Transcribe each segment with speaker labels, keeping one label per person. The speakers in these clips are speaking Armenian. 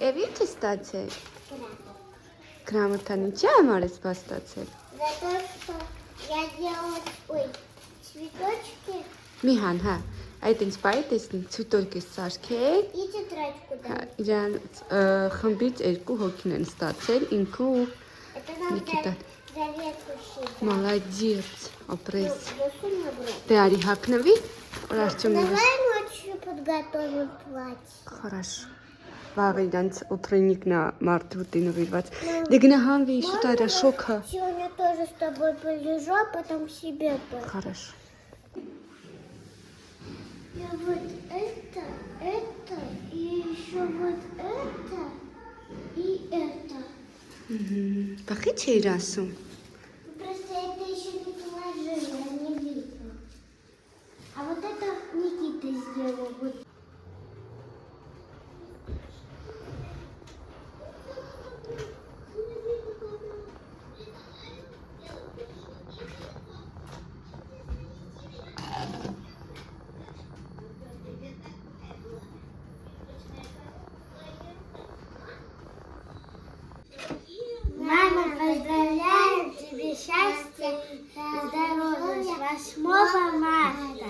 Speaker 1: Եվ ինչ է ստացել։ Грамотան ինչի համար ես ստացել։
Speaker 2: За то, что я делала цветочки.
Speaker 1: Միհան, հա, այդ ինչ բայ տեսնի ցույցորկ է սարքել։
Speaker 2: И тетрадку
Speaker 1: Հա,
Speaker 2: дали.
Speaker 1: իրան խմբից երկու հոգին են ստացել, ինքը ու
Speaker 2: Это нам
Speaker 1: Никита.
Speaker 2: заветку считать.
Speaker 1: Молодец, ապրես։
Speaker 2: Засунь на грудь.
Speaker 1: Դե արի հագնվի, որ Արտյոմը
Speaker 2: Давай ночью подготовим платье.
Speaker 1: Хорошо։ Վաղ իրանց ուտրենիկն է մարդուտի նվիրված։ Դե գնա հանվի շուտ արա շոքը։
Speaker 2: Сегодня тоже с тобой полежу, а потом себе тоже.
Speaker 1: Хорошо։
Speaker 2: Я вот это, и еще вот это, и это.
Speaker 1: Բախի չէ իր ասում։
Speaker 2: Просто это еще не положили, я не видела. А вот это Никита сделал. Вот. Мама, поздравляю тебе счастья и здоровья 8 марта.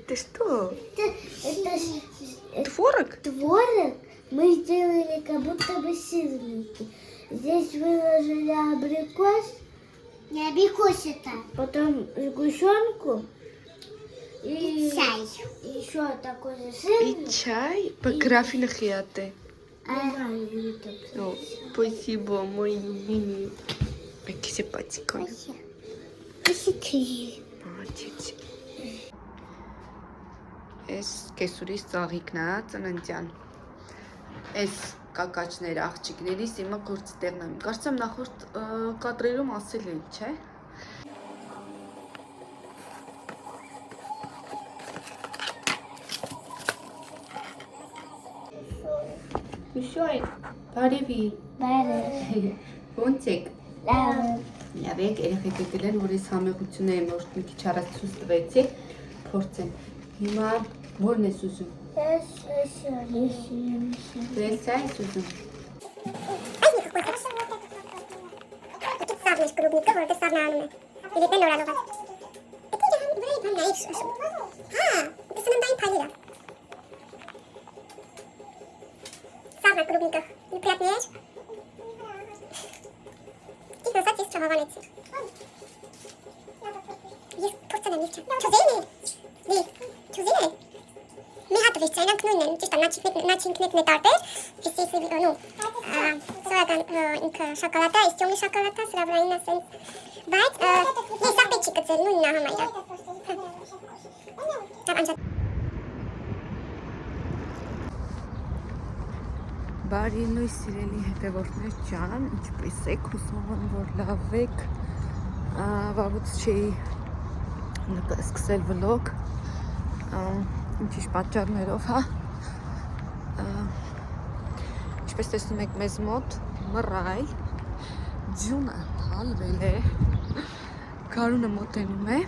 Speaker 1: Ты что?
Speaker 2: Это
Speaker 1: Творог?
Speaker 2: творог мы сделали как будто бы сырники. Здесь выложили абрикос. Не абрикос это. Потом сгущенку. И чай. Еще такой же сырник.
Speaker 1: И чай? Графина хиате.
Speaker 2: А,
Speaker 1: Спасибо, мой мини. Какие патика. Молодец. Էս կեսուրիս ծաղիկն է, ծննդյան։ Էս կակաչներ աղջիկներիս իմը գործի տեղն եմ։ Կարծեմ նախորդ կադրերում ասել էի, չէ։ Միշոյ, բարևի։
Speaker 2: Բարև։
Speaker 1: Ոնց եք։
Speaker 2: Լավ։
Speaker 1: Լավ եք, երեխեք եկել են, որ ես համեղությունը եմ, որ մի քիչ առաջ ցույց տվեցի, փորձեն։ Հիմա որն ես ուզում։
Speaker 2: Ես
Speaker 1: Դες այս ուզում։
Speaker 2: Սարնես կրուբնիկը, որտե սարնը անում է։ Իրիտ է նորանով։ Էտի իրան վրայի բան նայիք շուշում։ Հա, դե սննդային փայլիրա։ Սարնը կրուբնիկը, իպրյատներ։ Իսկ նոսած ես չհավանեցի։ Ես փորձել եմ իվչը։ Չուզին է։ Լի, չուզին է։ Մի հատ վիշ չայնանք նույնն են, ճիշտ է, նաչինքնետն է տարբեր, իսկ նու, սորական ինքը շակալատա, իսկ ճոմի շակալատա, սրա վրային ասենց, բայց ես աղբետ չի կծել, նույնն է համայրա։
Speaker 1: Բարի նույն սիրելի հետևորդներ ջան, ինչպես եք, հուսով եմ, որ լավ եք, վաղուց չէի սկսել վլոգ, ինչ-ինչ պատճառներով, հա, ինչպես տեսնում եք մեզ մոտ մռայլ, ձյունը հալվել է, գարունը մոտենում է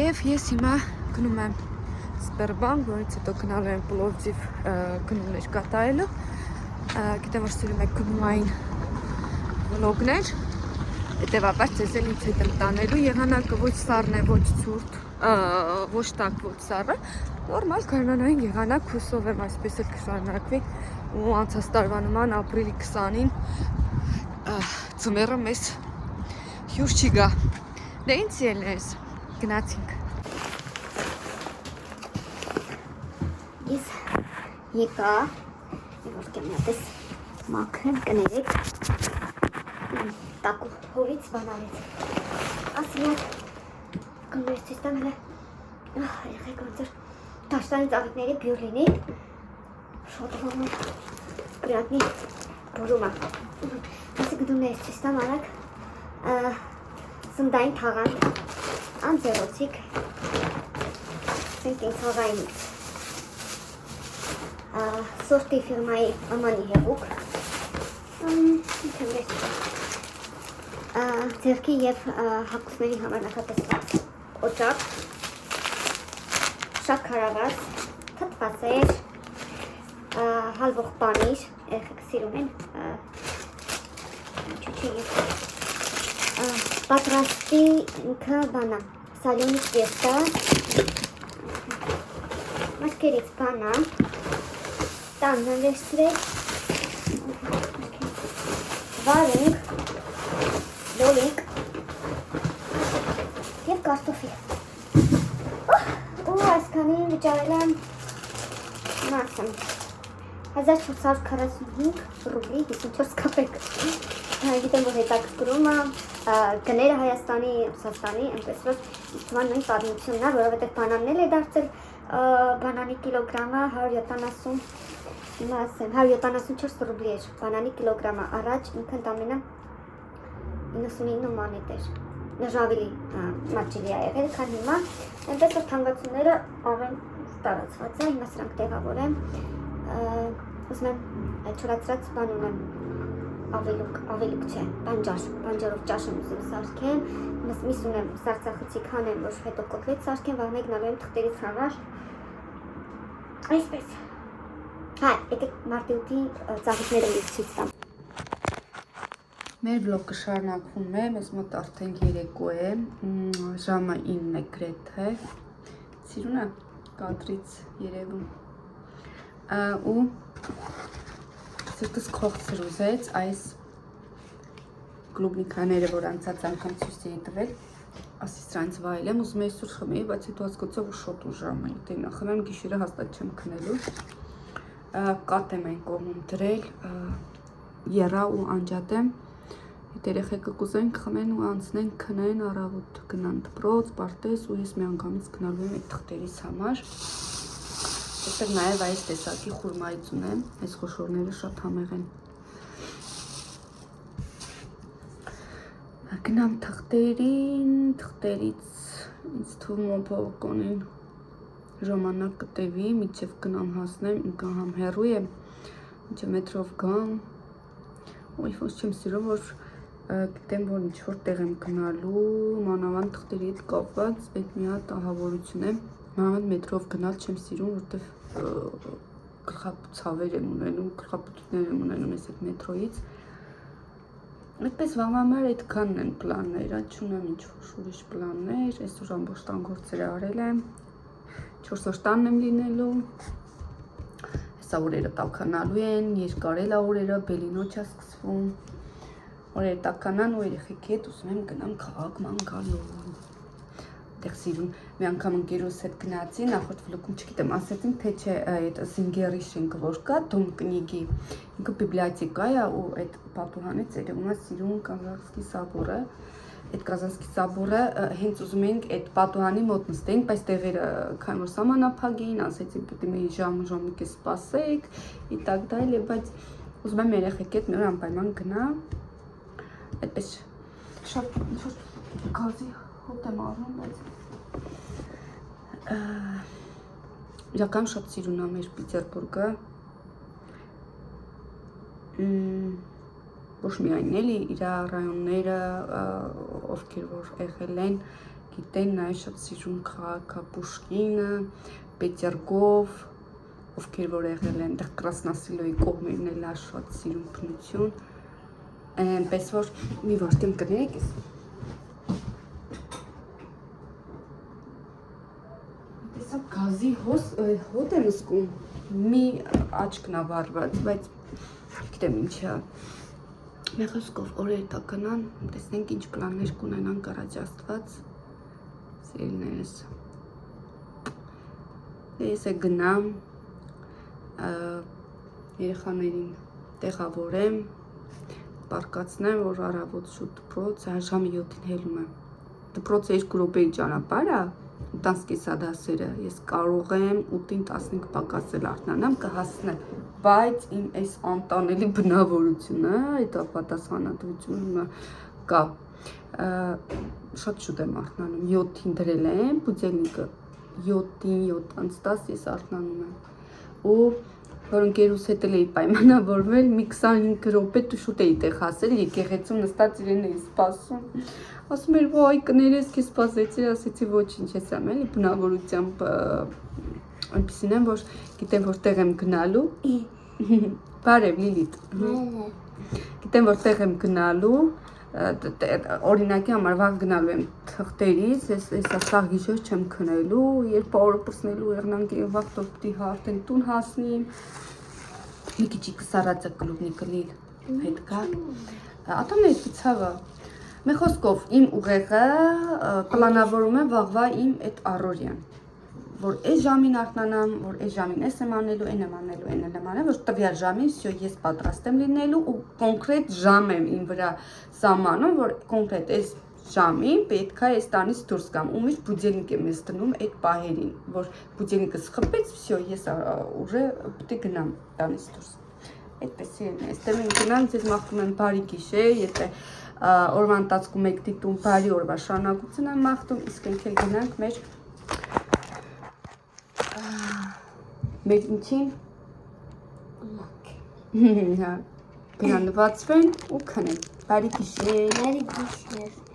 Speaker 1: և ես հիմա գնում եմ Սպերբանկ, որից հետո գնալու եմ Պլովդիվ գնումներ կատարելու, գիտեմ, որ սիրում եք գնումային վլոգներ, հետևաբար ձեզ էլ ինձ հետ եմ տանելու, եղանակը ոչ սառն է, ոչ ցուրտ, ոչ տաք, ոչ սառը, նորմալ գարնանային եղանակ, հուսով եմ այսպես էլ կշարունակվի ու անցած տարվա նման ապրիլի 20-ին ձմեռը մեզ հյուր չի գա։ Դե ինչ ելն ես, գնացինք։ Ես եկա, որ կեմնատես մաքրեմ կներեք, տակու հորից բանալեց, ասիլյակ կմերց չիստան հլը, երեխեք ոնցր տաշտանի ծաղիկների բյուր լինի, շոտվոմը պրիատնի բորումա, ասի գդում ես չիստան արակ, սնդային թաղան, անձերոցիկ, սենք ինձ հաղային սորտի ֆիրմայի ամանի հեղուկ, ձերքի և հակուսների համար նախատեսված օճակ, շատ քարավազ,
Speaker 2: թթվասեր, հալվող պանիր, երեխեք սիրում են, պատրաստի ինքը բանա, սալյոնի տեստա, մաշկերից բանա, տանն վերցրեք, վարենք, լոլիկ և կարտոֆիլ։ Ու այսքանի վճարել եմ մասն 1445 ռուբլի 54 կապեկ։ Գիտեմ, որ հետաքրքրում է գները Հայաստանի, Ռուսաստանի, այնպես որ իստման նույն պատմությունն է, որովհետև բանանն էլ է դարձել բանանի կիլոգրամը 170, հիմա ասեմ, 174 ռուբլի էր բանանի կիլոգրամը, առաջ ինքը ընդամենը 99 մանետ էր, նժավելի մատչելի է եղել, քան հիմա, այնպես որ թանկացումները ամեն տարածված է, հիմա սրանք տեղավորեմ, ուզում եմ չորացրած բան ունեմ, ավելուկ չէ, բանջարով ճաշ եմ ուզում սարքեմ, միս ունեմ սարցախցիկ հանեմ, որ հետո կոտլետ սարքեմ, վաղ նալու եմ թղթերից համար, այսպես, հա, եկեք մարտի 8-ի ծաղիկները լիք ցույց տամ։
Speaker 1: Մեր վլոգը շարունակվում է, մեզ մոտ արդեն երեկո է, ժամը 9 է գրեթե, սիրունը կադրից երևում, ու սրտս քողցր ուզեց այս գլուբնիկաները, որ անցած անգամ ցույց էի տվել, ասի սրանց վայելեմ, ուզում էի սուր խմեի, բայց հետո հասկացա, որ շոտ ուժամ է, տենա խմեմ, գիշերը հաստատ չեմ քնելու, կատ եմ այն կողմում դրել, եռա ու անջատեմ, երեխեքը կուզեն խմեն ու անցնեն քնեն, առավոտ գնան դպրոց, պարտեզ ու ես մի անգամից գնալու եմ այդ թղթերիս համար։ Այստեղ նաև այս տեսակի խուրմայից ունեմ, այս խոշորները շատ համեղ են։ Գնամ թղթերին, թղթերից ինձ թվում է բավականին ժամանակ կտևի, մինչև գնամ հասնեմ, ինքը համ հեռու է, մինչև մետրով գամ, ու ինչ չեմ սիրում, որ գիտեմ, որ ինչ-որ տեղ եմ գնալու, մանավանդ թղթերի հետ կապված, այդ մի հատ ահավորություն է, մանավանդ մետրով գնալ չեմ սիրում, որտև գլխացավեր եմ ունենում, գլխապտուտներ եմ ունենում ես այդ մետրոյից, այդպես վաղամար այդքանն են պլանները, չունեմ ինչ-որ ուրիշ պլաններ, այսօր ամբողջ տան գործերը արել եմ, 4 օր տանն եմ լինելու, հեսա օրերը տաքանալու են, երկարել է օրերը, բելինոչ է սկսվում, օրերը տաքանան ու երեխեքի հետ ուզում եմ գնամ քաղաք ման գալու, այդտեղ սիրում, մի անգամ ընկերուս հետ գնացի, նախորդ վլոգում չգիտեմ, ասեցին, թե չէ այդ Զինգերի շենքը որ կա, Դոմ կնիգի, ինքը բիբլիոթեկա է ու այդ պատուհանից երևում է սիրուն Կազանսկի սաբորը, այդ Կազանսկի սաբորը հենց ուզում էինք այդ պատուհանի մոտ նստենք, բայց տեղերը քան որ սահմանափակ էին, ասեցին պետք է մի ժամիկ է սպասեք, ի տակ դայլ է, բայց ուզում եմ երեխեքի հետ մի օր անպայման գնա, այդպես շատ գազի հոտ եմ առնում, բայց իրական շատ սիրուն է մեր Պիտերբուրգը, ոչ միայն էլի իր ռայոնները, ովքեր որ եղել են, գիտեն նաև շատ սիրուն քաղաքը Պուշկինը, Պետերգով, ովքեր որ եղել են, դեռ Կրասնասիլոյի կողմերն էլ շատ սիրուն բնություն, այնպես որ մի վարդեմ կներեք ես։ Տեսակ գազի հոտ եմ զգում, մի աչքն է վառված, բայց գիտեմ ինչ է, մեխոսկով օրեր տականան, տեսնենք ինչ պլաններ կունենանք առաջ Աստված, սիրելիներս, ես է գնամ, երեխաներին տեղավորեմ, պարկացնեմ, որ առավոտ շուտ դպրոց, ժամը 7-ին հելում եմ, դպրոցը 2 րոպեի ճանապարհ է, 10 դասերը, ես կարող եմ 8-ին 15 պակասել արթնանամ, կհասնեմ, բայց իմ այս անտանելի բնավորությունը, այդ պատասխանատվությունը կա, շատ շուտ եմ արթնանում, 7-ին դրել եմ, բուձելնիկը 7-ին 7:10 ես արթնանում եմ, ու որ ընկերուս հետ էի պայմանավորվել, մի 25 րոպե շուտ էի տեղ հասել, եկեղեցում նստած իրեն էի սպասում, ասում էր, ոայ կներես քեզ սպասեցի, ասեցի ոչինչ, ես եմ էլի բնավորությամբ այնպեսին եմ, որ գիտեմ որտեղ եմ գնալու։ Բարև Լիլիթ։ Գիտեմ որտեղ եմ գնալու, օրինակի համար վաղ գնալու եմ թղթերից, ես սաղ գիշեր չեմ քնելու, երբ օրը պրսնելու եղնանք վաղտով պտի հարթեն տուն հասնիմ, մի քիչի կսարածը կլուբնի կլիլ հետ կա, ատոմն է ծավը, մի խոսքով իմ ուղեղը պլանավորում եմ վաղվա իմ այդ առօրյան, որ այս ժամին արթնանամ, որ այս ժամին ես եմ անելու, այն եմ անելու, այն եմ անելու, որ տվյալ ժամին ես պատրաստ եմ լինելու ու կոնկրետ ժամ եմ իմ վրա սահմանում, որ կոնկրետ այս ժամին պետք է այս տանից դուրս գամ ու միշտ բուդելնիկ եմ ես դնում այդ պահերին, որ բուդելնիկս խփեց, ես ուժը պետք է գնամ տանից դուրս։ Այդպես է, այստեղ մենք գնանք, ես մաղթում եմ բարի գիշեր, եթե օրվա ընթացքում եք դիտում բարի օրվա շարունակություն եմ մաղթում, իսկ ենք էլ գնանք մեր ինչին գնանվացվեն ու քնենք, բարի գիշեր։